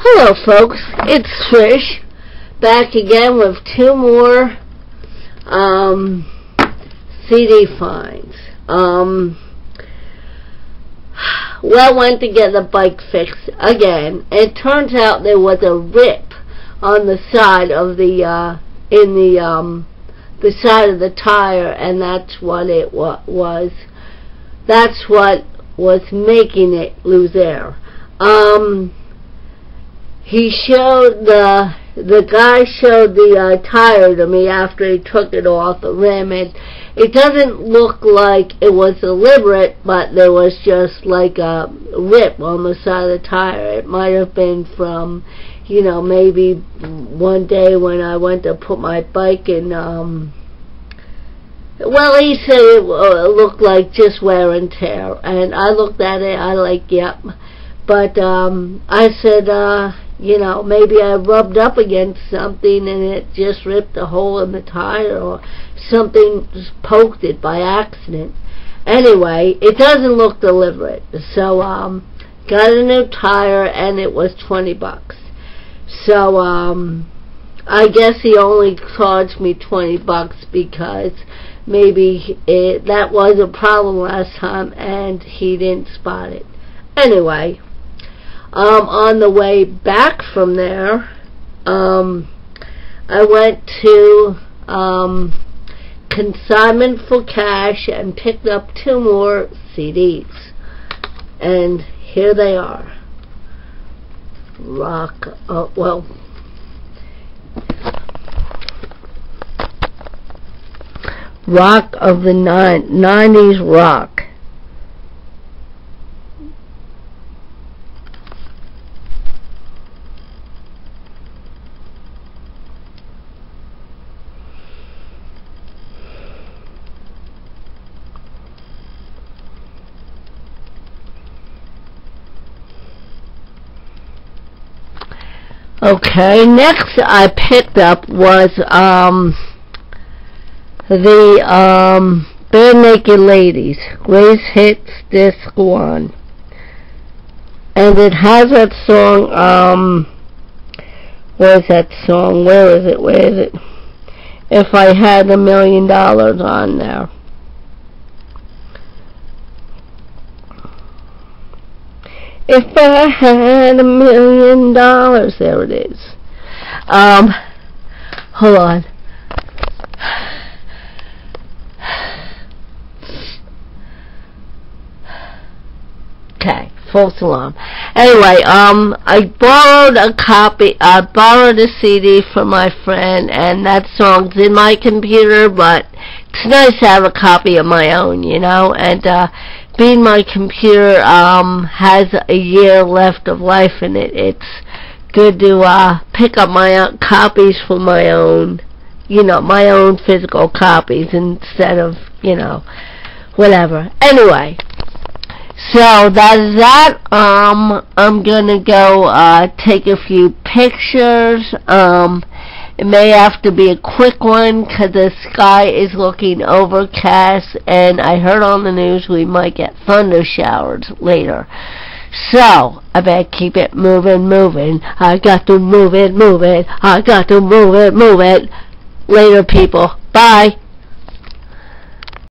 Hello folks, it's Trish, back again with two more CD finds. Went to get the bike fixed again. It turns out there was a rip on the side of the side of the tire, and that's what it was. That's what was making it lose air. He showed the guy showed the tire to me after he took it off the rim. It doesn't look like it was deliberate, but there was just like a rip on the side of the tire. It might have been from, maybe one day when I went to put my bike in. He said it looked like just wear and tear, and I looked at it. I yep. But I said, maybe I rubbed up against something and it just ripped a hole in the tire, or something just poked it by accident. Anyway, it doesn't look deliberate. So, got a new tire, and it was $20. So, I guess he only charged me $20 because maybe that was a problem last time and he didn't spot it. Anyway, on the way back from there, I went to Consignment for Cash and picked up two more CDs. And here they are. Rock of the 90s rock. Okay, next I picked up was the Bare Naked Ladies, Greatest Hits Disc 1. And it has that song, where's that song? Where is it? If I Had $1 Million on there. If I had $1 million, there it is. Hold on. Okay, false alarm. Anyway, I borrowed a CD from my friend, and that song's in my computer, but it's nice to have a copy of my own, and, being my computer has a year left of life in it, it's good to pick up my own copies for my own, my own physical copies instead of, whatever. Anyway, so that is that. I'm gonna go take a few pictures. It may have to be a quick one because the sky is looking overcast, and I heard on the news we might get thunder showers later. So, I better keep it moving. I got to move it. I got to move it. Later, people. Bye.